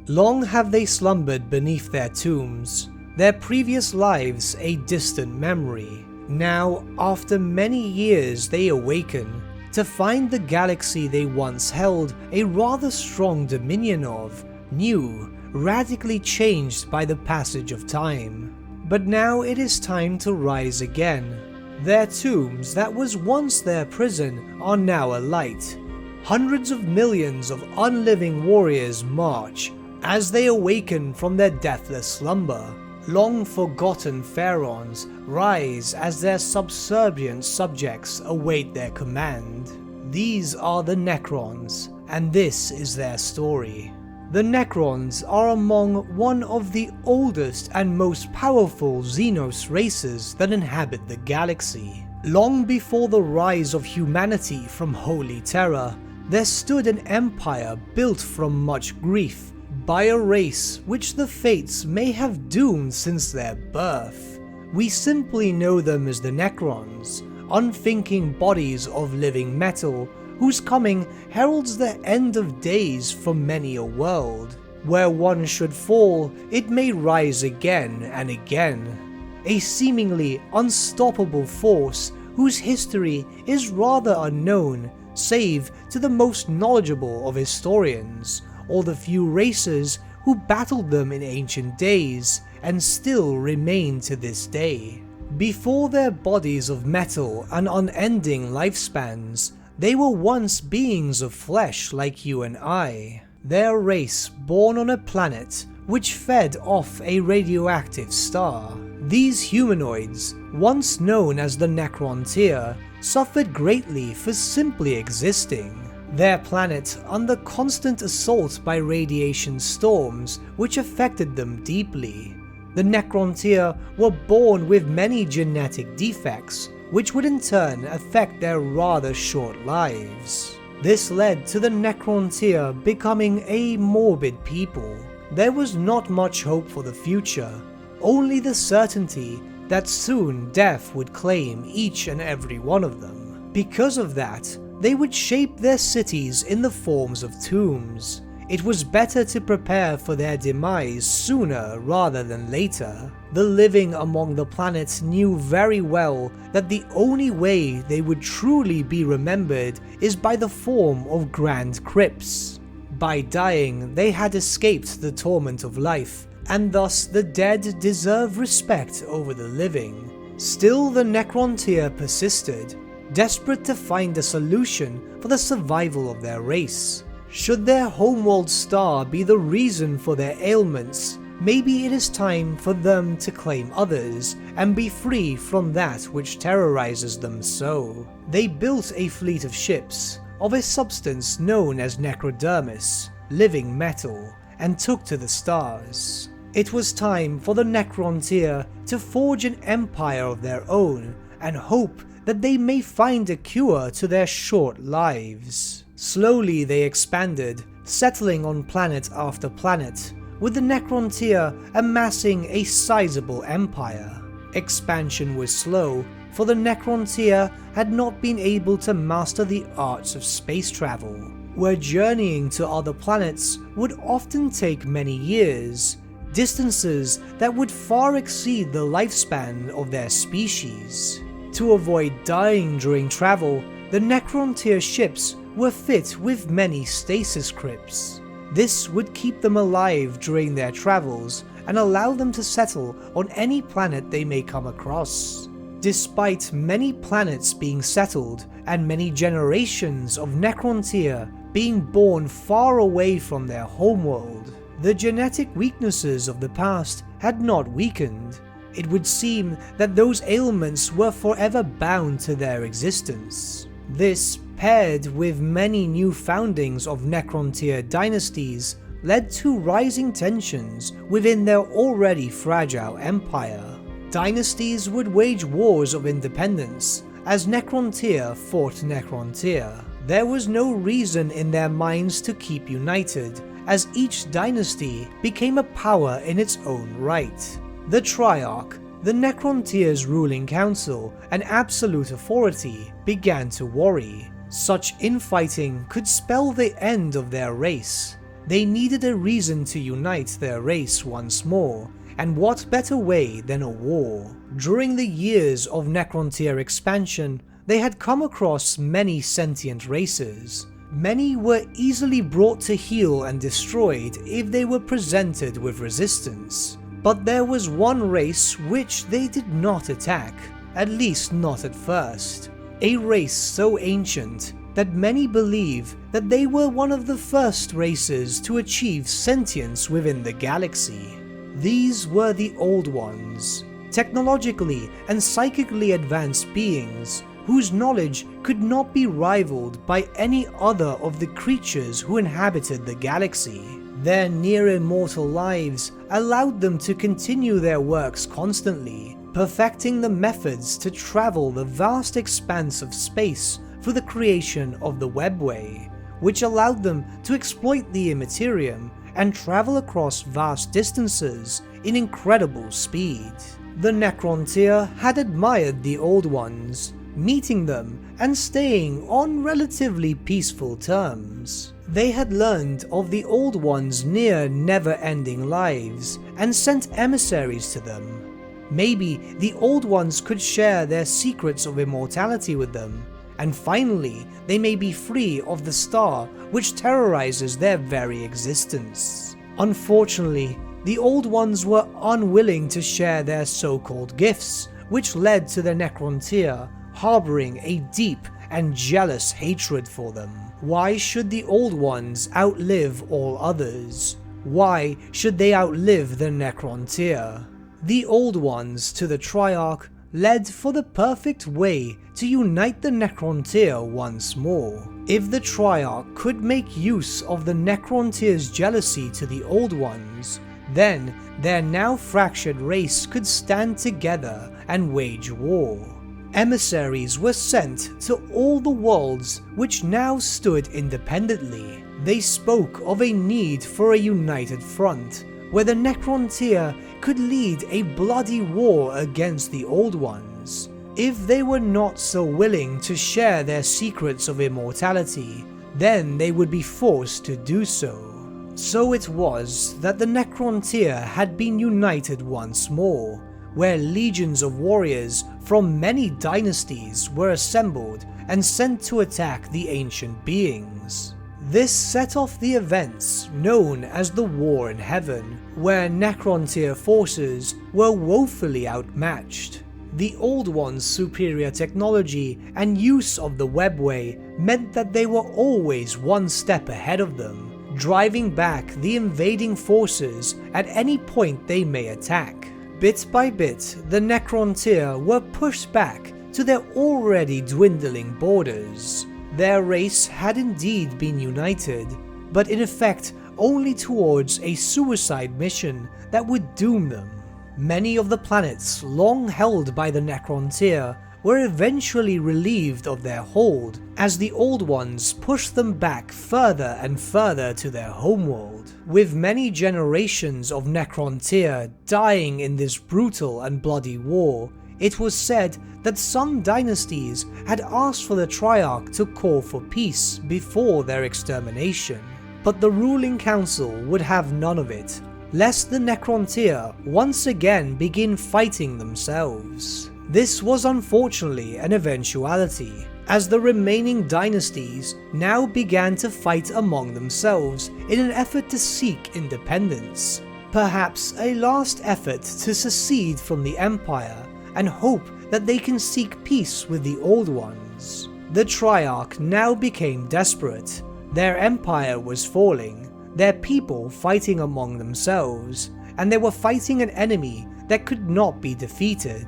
Long have they slumbered beneath their tombs, their previous lives a distant memory. Now, after many years, they awaken to find the galaxy they once held a rather strong dominion of, new, radically changed by the passage of time. But now it is time to rise again. Their tombs that was once their prison are now alight. Hundreds of millions of unliving warriors march as they awaken from their deathless slumber. Long forgotten pharaohs rise as their subservient subjects await their command. These are the Necrons, and this is their story. The Necrons are among one of the oldest and most powerful Xenos races that inhabit the galaxy. Long before the rise of humanity from Holy Terror, there stood an empire built from much grief, by a race which the fates may have doomed since their birth. We simply know them as the Necrons, unthinking bodies of living metal whose coming heralds the end of days for many a world. Where one should fall, it may rise again and again. A seemingly unstoppable force whose history is rather unknown, save to the most knowledgeable of historians, or the few races who battled them in ancient days and still remain to this day. Before their bodies of metal and unending lifespans, they were once beings of flesh like you and I. Their race born on a planet which fed off a radioactive star. These humanoids, once known as the Necrontyr, suffered greatly for simply existing. Their planet under constant assault by radiation storms which affected them deeply. The Necrontyr were born with many genetic defects which would in turn affect their rather short lives. This led to the Necrontyr becoming a morbid people. There was not much hope for the future, only the certainty that soon death would claim each and every one of them. Because of that, they would shape their cities in the forms of tombs. It was better to prepare for their demise sooner rather than later. The living among the planets knew very well that the only way they would truly be remembered is by the form of grand crypts. By dying, they had escaped the torment of life, and thus the dead deserve respect over the living. Still, the Necrontyr persisted, desperate to find a solution for the survival of their race. Should their homeworld star be the reason for their ailments, maybe it is time for them to claim others and be free from that which terrorizes them so. They built a fleet of ships, of a substance known as necrodermis, living metal, and took to the stars. It was time for the Necrontyr to forge an empire of their own and hope that they may find a cure to their short lives. Slowly they expanded, settling on planet after planet, with the Necrontyr amassing a sizable empire. Expansion was slow, for the Necrontyr had not been able to master the arts of space travel, where journeying to other planets would often take many years, distances that would far exceed the lifespan of their species. To avoid dying during travel, the Necrontyr ships were fit with many stasis crypts. This would keep them alive during their travels and allow them to settle on any planet they may come across. Despite many planets being settled and many generations of Necrontyr being born far away from their homeworld, the genetic weaknesses of the past had not weakened. It would seem that those ailments were forever bound to their existence. This, paired with many new foundings of Necrontyr dynasties, led to rising tensions within their already fragile empire. Dynasties would wage wars of independence, as Necrontyr fought Necrontyr. There was no reason in their minds to keep united, as each dynasty became a power in its own right. The Triarch, the Necrontyr's ruling council and absolute authority, began to worry. Such infighting could spell the end of their race, They needed a reason to unite their race once more, and what better way than a war? During the years of Necrontyr expansion, they had come across many sentient races. Many were easily brought to heel and destroyed if they were presented with resistance. But there was one race which they did not attack, at least not at first. A race so ancient that many believe that they were one of the first races to achieve sentience within the galaxy. These were the Old Ones, technologically and psychically advanced beings whose knowledge could not be rivaled by any other of the creatures who inhabited the galaxy. Their near-immortal lives allowed them to continue their works constantly, perfecting the methods to travel the vast expanse of space for the creation of the Webway, which allowed them to exploit the Immaterium and travel across vast distances in incredible speed. The Necrontyr had admired the Old Ones, meeting them and staying on relatively peaceful terms. They had learned of the Old Ones' near never-ending lives and sent emissaries to them. Maybe the Old Ones could share their secrets of immortality with them, and finally they may be free of the star which terrorizes their very existence. Unfortunately, the Old Ones were unwilling to share their so-called gifts, which led to the Necrontyr harboring a deep and jealous hatred for them. Why should the Old Ones outlive all others? Why should they outlive the Necrontyr? The Old Ones to the Triarch led for the perfect way to unite the Necrontyr once more. If the Triarch could make use of the Necrontyr's jealousy to the Old Ones, then their now fractured race could stand together and wage war. Emissaries were sent to all the worlds which now stood independently. They spoke of a need for a united front, where the Necrontyr could lead a bloody war against the Old Ones. If they were not so willing to share their secrets of immortality, then they would be forced to do so. So it was that the Necrontyr had been united once more, where legions of warriors from many dynasties were assembled and sent to attack the ancient beings. This set off the events known as the War in Heaven, where Necrontyr forces were woefully outmatched. The Old Ones' superior technology and use of the Webway meant that they were always one step ahead of them, driving back the invading forces at any point they may attack. Bit by bit, the Necrontyr were pushed back to their already dwindling borders. Their race had indeed been united, but in effect only towards a suicide mission that would doom them. Many of the planets long held by the Necrontyr were eventually relieved of their hold as the Old Ones pushed them back further and further to their homeworld. With many generations of Necrontyr dying in this brutal and bloody war, it was said that some dynasties had asked for the Triarch to call for peace before their extermination. But the ruling council would have none of it, lest the Necrontyr once again begin fighting themselves. This was unfortunately an eventuality, as the remaining dynasties now began to fight among themselves in an effort to seek independence, perhaps a last effort to secede from the Empire and hope that they can seek peace with the Old Ones. The Triarch now became desperate. Their empire was falling, their people fighting among themselves, and they were fighting an enemy that could not be defeated.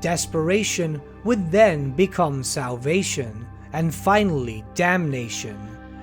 Desperation would then become salvation, and finally damnation,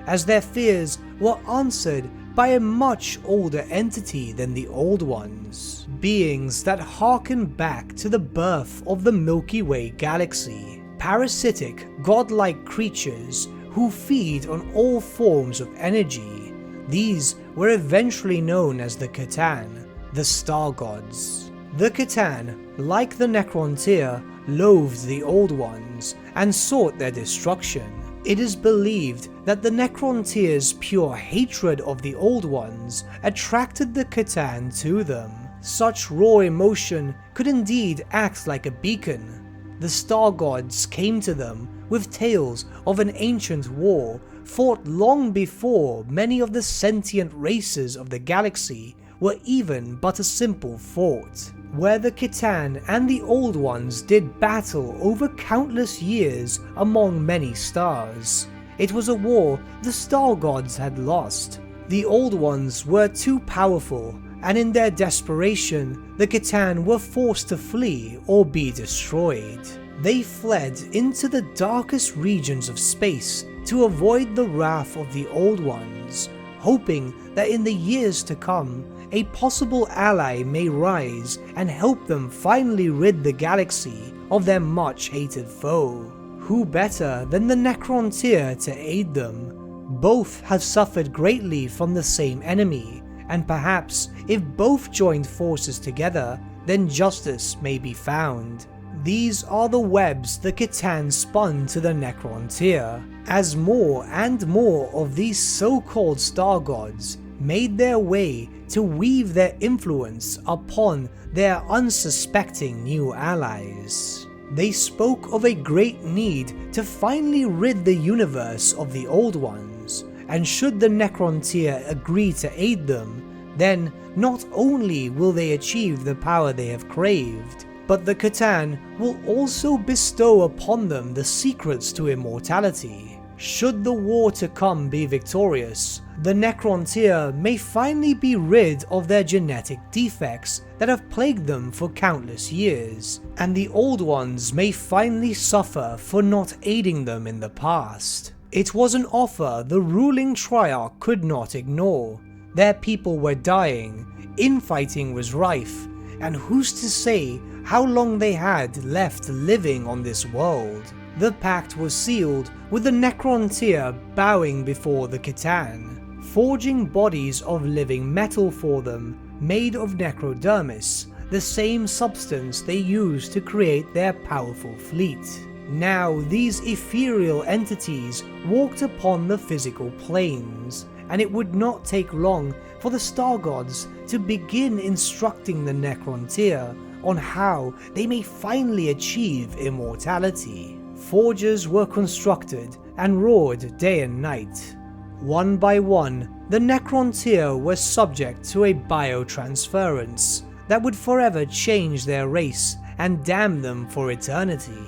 as their fears were answered by a much older entity than the Old Ones, beings that harken back to the birth of the Milky Way galaxy, parasitic, godlike creatures who feed on all forms of energy. These were eventually known as the C'tan, the Star Gods. The C'tan, like the Necrontyr, loathed the Old Ones and sought their destruction. It is believed that the Necrontyrs' pure hatred of the Old Ones attracted the C'tan to them. Such raw emotion could indeed act like a beacon. The Star Gods came to them with tales of an ancient war fought long before many of the sentient races of the galaxy were even but a simple fort, where the C'tan and the Old Ones did battle over countless years among many stars. It was a war the Star Gods had lost. The Old Ones were too powerful, and in their desperation, the C'tan were forced to flee or be destroyed. They fled into the darkest regions of space to avoid the wrath of the Old Ones, hoping that in the years to come, a possible ally may rise and help them finally rid the galaxy of their much-hated foe. Who better than the Necrontyr to aid them? Both have suffered greatly from the same enemy, and perhaps if both joined forces together, then justice may be found. These are the webs the C'tan spun to the Necrontyr, as more and more of these so-called Star Gods made their way to weave their influence upon their unsuspecting new allies. They spoke of a great need to finally rid the universe of the Old Ones, and should the Necrontyr agree to aid them, then not only will they achieve the power they have craved, but the C'tan will also bestow upon them the secrets to immortality. Should the war to come be victorious, the Necrontyr may finally be rid of their genetic defects that have plagued them for countless years, and the Old Ones may finally suffer for not aiding them in the past. It was an offer the ruling Triarch could not ignore. Their people were dying, infighting was rife, and who's to say how long they had left living on this world? The pact was sealed with the Necrontyr bowing before the C'tan, forging bodies of living metal for them made of necrodermis, the same substance they used to create their powerful fleet. Now these ethereal entities walked upon the physical planes, and it would not take long for the Star Gods to begin instructing the Necrontyr on how they may finally achieve immortality. Forges were constructed and roared day and night. One by one, the Necrontyr were subject to a biotransference that would forever change their race and damn them for eternity.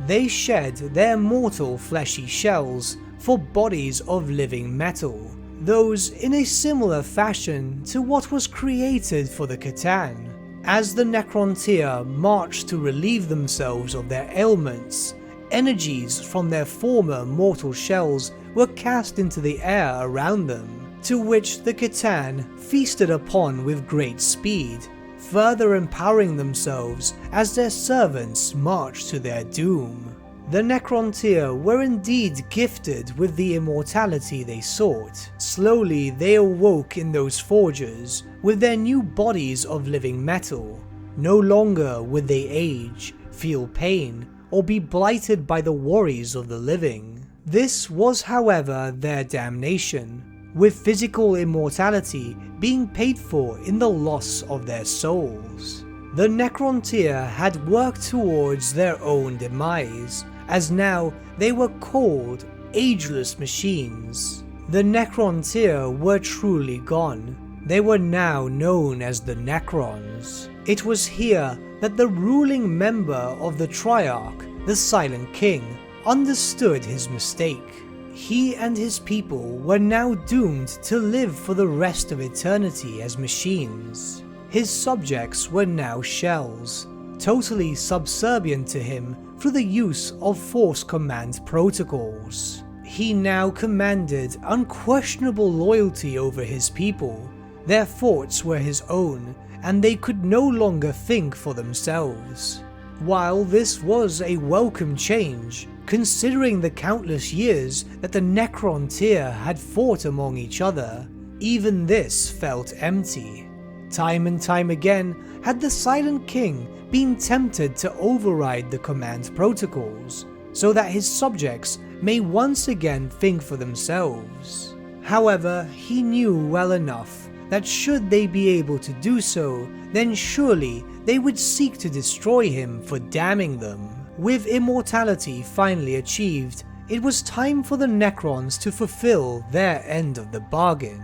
They shed their mortal fleshy shells for bodies of living metal, those in a similar fashion to what was created for the C'tan. As the Necrontyr marched to relieve themselves of their ailments, energies from their former mortal shells were cast into the air around them, to which the C'tan feasted upon with great speed, further empowering themselves as their servants marched to their doom. The Necrontyr were indeed gifted with the immortality they sought. Slowly they awoke in those forges with their new bodies of living metal. No longer would they age, feel pain, or be blighted by the worries of the living. This was, however, their damnation, with physical immortality being paid for in the loss of their souls. The Necrontyr had worked towards their own demise, as now they were called ageless machines. The Necrontyr were truly gone. They were now known as the Necrons. It was here that the ruling member of the Triarch, the Silent King, understood his mistake. He and his people were now doomed to live for the rest of eternity as machines. His subjects were now shells, totally subservient to him through the use of force command protocols. He now commanded unquestionable loyalty over his people. Their forts were his own, and they could no longer think for themselves. While this was a welcome change, considering the countless years that the Necrontyr had fought among each other, even this felt empty. Time and time again had the Silent King been tempted to override the command protocols, so that his subjects may once again think for themselves. However, he knew well enough that should they be able to do so, then surely they would seek to destroy him for damning them. With immortality finally achieved, it was time for the Necrons to fulfill their end of the bargain.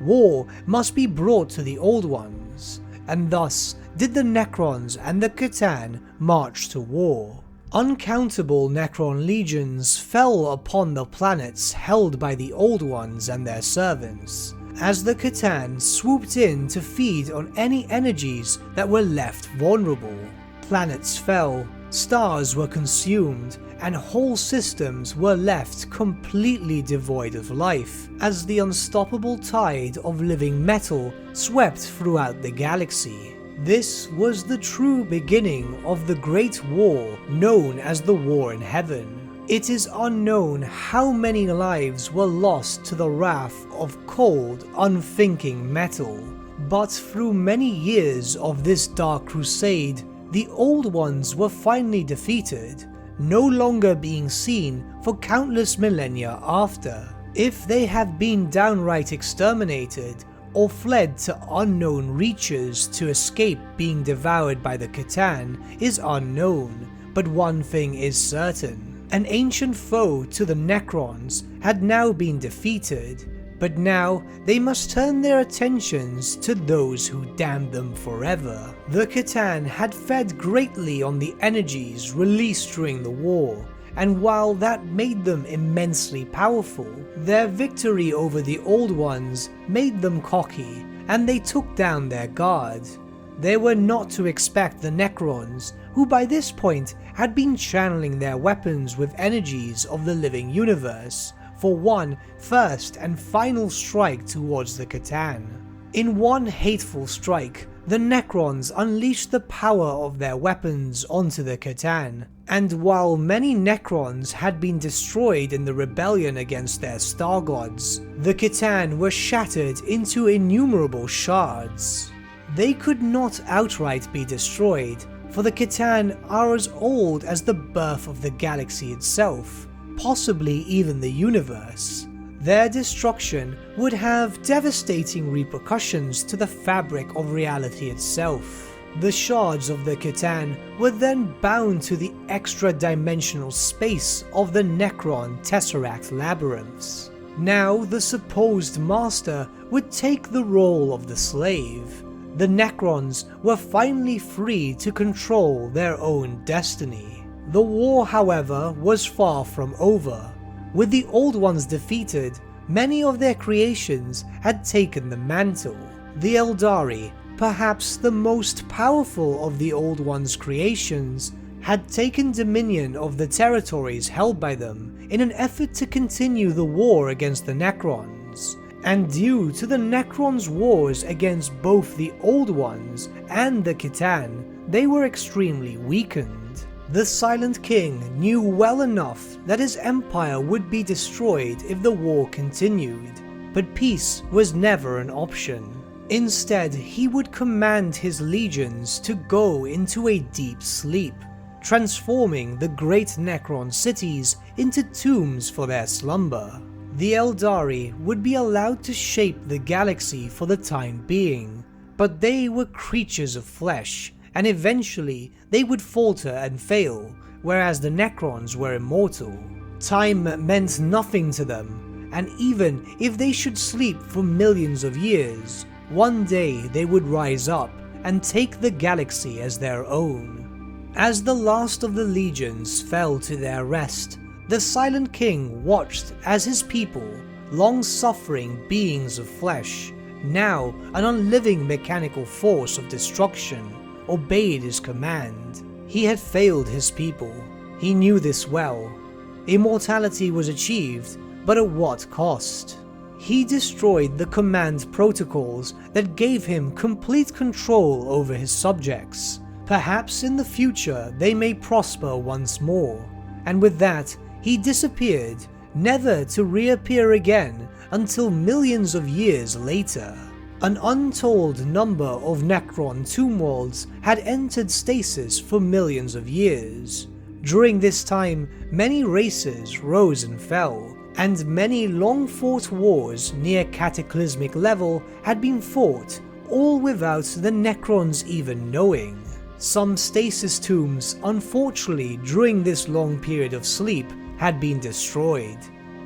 War must be brought to the Old Ones, and thus did the Necrons and the C'tan march to war. Uncountable Necron legions fell upon the planets held by the Old Ones and their servants, as the C'tan swooped in to feed on any energies that were left vulnerable. Planets fell, stars were consumed, and whole systems were left completely devoid of life, as the unstoppable tide of living metal swept throughout the galaxy. This was the true beginning of the Great War known as the War in Heaven. It is unknown how many lives were lost to the wrath of cold, unthinking metal, but through many years of this dark crusade, the Old Ones were finally defeated, no longer being seen for countless millennia after. If they have been downright exterminated, or fled to unknown reaches to escape being devoured by the C'tan is unknown, but one thing is certain. An ancient foe to the Necrons had now been defeated, but now they must turn their attentions to those who damned them forever. The C'tan had fed greatly on the energies released during the war, and while that made them immensely powerful, their victory over the Old Ones made them cocky, and they took down their guard. They were not to expect the Necrons, who by this point had been channeling their weapons with energies of the living universe, for one first and final strike towards the C'tan. In one hateful strike, the Necrons unleashed the power of their weapons onto the C'tan, and while many Necrons had been destroyed in the rebellion against their star gods, the C'tan were shattered into innumerable shards. They could not outright be destroyed, for the C'tan are as old as the birth of the galaxy itself, possibly even the universe. Their destruction would have devastating repercussions to the fabric of reality itself. The shards of the C'tan were then bound to the extra-dimensional space of the Necron Tesseract labyrinths. Now the supposed master would take the role of the slave. The Necrons were finally free to control their own destiny. The war, however, was far from over. With the Old Ones defeated, many of their creations had taken the mantle. The Eldari, perhaps the most powerful of the Old Ones' creations, had taken dominion of the territories held by them in an effort to continue the war against the Necrons. And due to the Necrons' wars against both the Old Ones and the C'tan, they were extremely weakened. The Silent King knew well enough that his empire would be destroyed if the war continued, but peace was never an option. Instead, he would command his legions to go into a deep sleep, transforming the great Necron cities into tombs for their slumber. The Eldari would be allowed to shape the galaxy for the time being, but they were creatures of flesh, and eventually they would falter and fail, whereas the Necrons were immortal. Time meant nothing to them, and even if they should sleep for millions of years, one day they would rise up and take the galaxy as their own. As the last of the legions fell to their rest, the Silent King watched as his people, long-suffering beings of flesh, now an unliving mechanical force of destruction, obeyed his command. He had failed his people. He knew this well. Immortality was achieved, but at what cost? He destroyed the command protocols that gave him complete control over his subjects. Perhaps in the future they may prosper once more. And with that, he disappeared, never to reappear again until millions of years later. An untold number of Necron tomb worlds had entered stasis for millions of years. During this time, many races rose and fell, and many long-fought wars near cataclysmic level had been fought, all without the Necrons even knowing. Some stasis tombs, unfortunately during this long period of sleep, had been destroyed.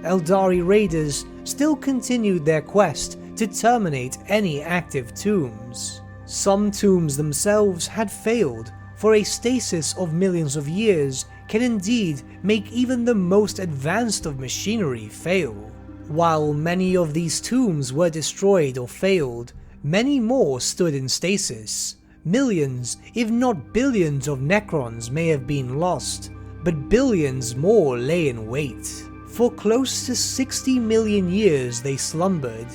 Eldari raiders still continued their quest to terminate any active tombs. Some tombs themselves had failed, for a stasis of millions of years can indeed make even the most advanced of machinery fail. While many of these tombs were destroyed or failed, many more stood in stasis. Millions, if not billions of Necrons may have been lost, but billions more lay in wait. For close to 60 million years they slumbered.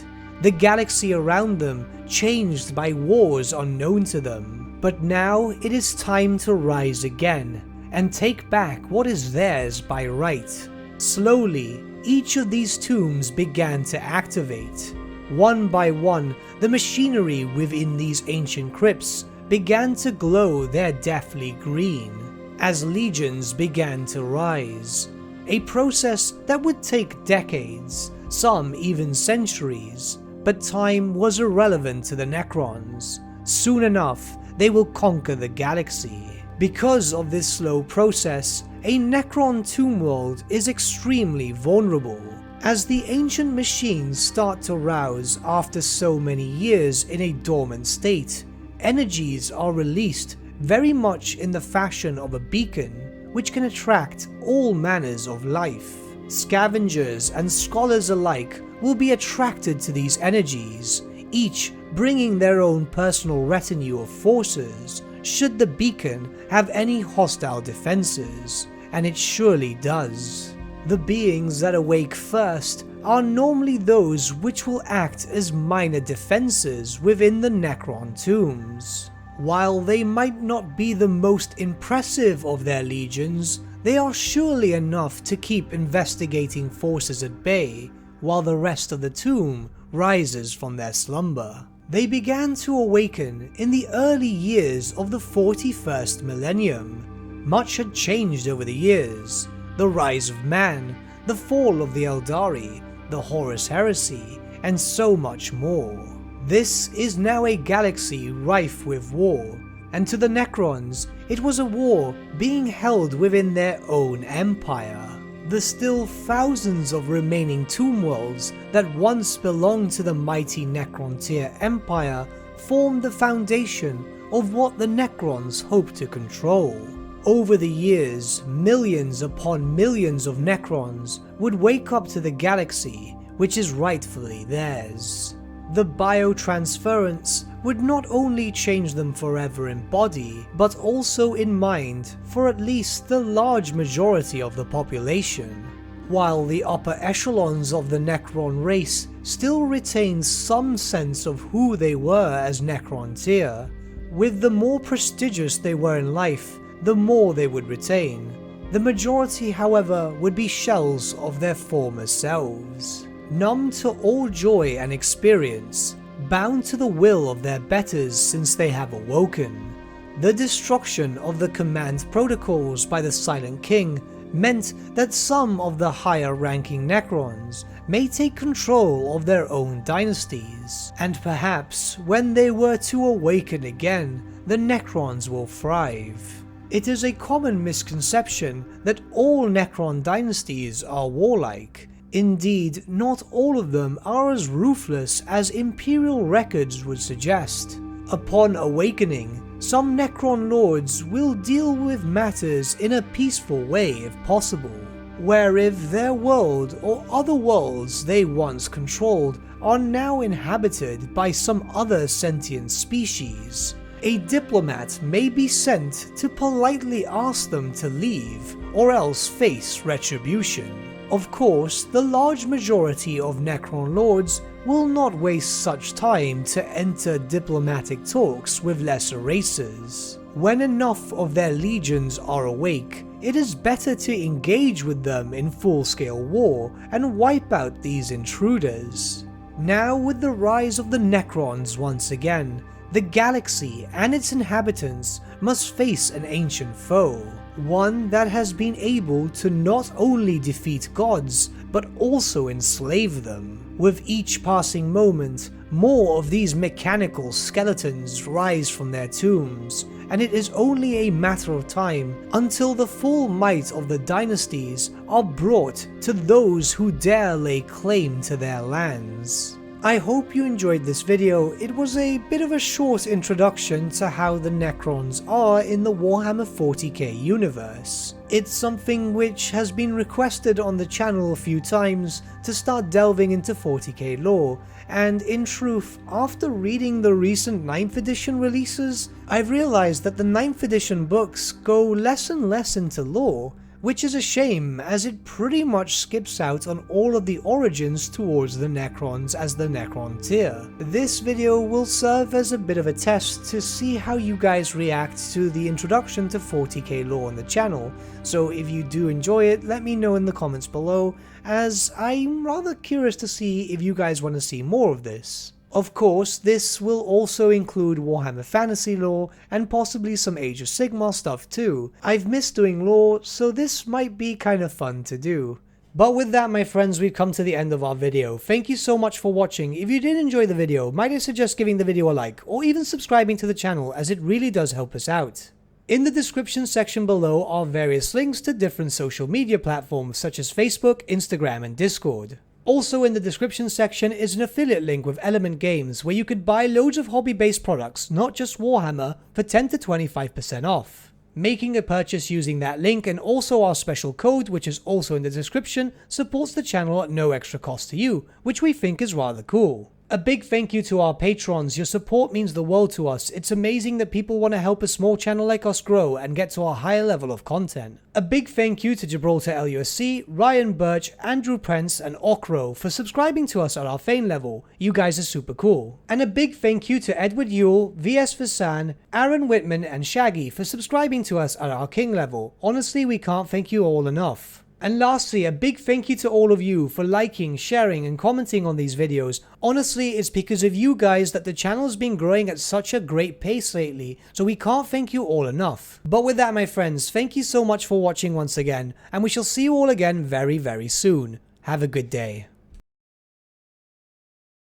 The galaxy around them changed by wars unknown to them, but now it is time to rise again and take back what is theirs by right. Slowly, each of these tombs began to activate. One by one, the machinery within these ancient crypts began to glow their deathly green, as legions began to rise. A process that would take decades, some even centuries, but time was irrelevant to the Necrons. Soon enough, they will conquer the galaxy. Because of this slow process, a Necron tomb world is extremely vulnerable. As the ancient machines start to rouse after so many years in a dormant state, energies are released very much in the fashion of a beacon, which can attract all manners of life. Scavengers and scholars alike will be attracted to these energies, each bringing their own personal retinue of forces should the beacon have any hostile defenses, and it surely does. The beings that awake first are normally those which will act as minor defenses within the Necron tombs. While they might not be the most impressive of their legions, they are surely enough to keep investigating forces at bay while the rest of the tomb rises from their slumber. They began to awaken in the early years of the 41st millennium. Much had changed over the years. The rise of man, the fall of the Eldari, the Horus Heresy, and so much more. This is now a galaxy rife with war, and to the Necrons, it was a war being held within their own empire. The still thousands of remaining tomb worlds that once belonged to the mighty Necrontyr Empire formed the foundation of what the Necrons hoped to control. Over the years, millions upon millions of Necrons would wake up to the galaxy, which is rightfully theirs. The biotransference would not only change them forever in body, but also in mind for at least the large majority of the population. While the upper echelons of the Necron race still retained some sense of who they were as Necrontyr, with the more prestigious they were in life, the more they would retain. The majority, however, would be shells of their former selves. Numb to all joy and experience, bound to the will of their betters since they have awoken. The destruction of the command protocols by the Silent King meant that some of the higher-ranking Necrons may take control of their own dynasties, and perhaps when they were to awaken again, the Necrons will thrive. It is a common misconception that all Necron dynasties are warlike. Indeed, not all of them are as ruthless as Imperial records would suggest. Upon awakening, some Necron lords will deal with matters in a peaceful way if possible, where if their world or other worlds they once controlled are now inhabited by some other sentient species, a diplomat may be sent to politely ask them to leave or else face retribution. Of course, the large majority of Necron lords will not waste such time to enter diplomatic talks with lesser races. When enough of their legions are awake, it is better to engage with them in full-scale war and wipe out these intruders. Now, with the rise of the Necrons once again, the galaxy and its inhabitants must face an ancient foe, one that has been able to not only defeat gods, but also enslave them. With each passing moment, more of these mechanical skeletons rise from their tombs, and it is only a matter of time until the full might of the dynasties are brought to those who dare lay claim to their lands. I hope you enjoyed this video. It was a bit of a short introduction to how the Necrons are in the Warhammer 40k universe. It's something which has been requested on the channel a few times to start delving into 40k lore, and in truth, after reading the recent 9th edition releases, I've realized that the 9th edition books go less and less into lore, which is a shame as it pretty much skips out on all of the origins towards the Necrons as the Necron tier. This video will serve as a bit of a test to see how you guys react to the introduction to 40k lore on the channel, so if you do enjoy it, let me know in the comments below, as I'm rather curious to see if you guys want to see more of this. Of course, this will also include Warhammer Fantasy lore and possibly some Age of Sigmar stuff too. I've missed doing lore, so this might be kind of fun to do. But with that, my friends, we've come to the end of our video. Thank you so much for watching. If you did enjoy the video, might I suggest giving the video a like, or even subscribing to the channel, as it really does help us out. In the description section below are various links to different social media platforms such as Facebook, Instagram and Discord. Also in the description section is an affiliate link with Element Games where you could buy loads of hobby-based products, not just Warhammer, for 10 to 25% off. Making a purchase using that link and also our special code, which is also in the description, supports the channel at no extra cost to you, which we think is rather cool. A big thank you to our patrons. Your support means the world to us. It's amazing that people want to help a small channel like us grow and get to a higher level of content. A big thank you to Gibraltar LUSC, Ryan Bertsche, Andrew Prince and Okro for subscribing to us at our Fane level. You guys are super cool. And a big thank you to Edward Yule, VS Vasan, Aaron Whitman and Shaggy for subscribing to us at our King level. Honestly, we can't thank you all enough. And lastly, a big thank you to all of you for liking, sharing and commenting on these videos. Honestly, it's because of you guys that the channel has been growing at such a great pace lately, so we can't thank you all enough. But with that, my friends, thank you so much for watching once again, and we shall see you all again very, very soon. Have a good day.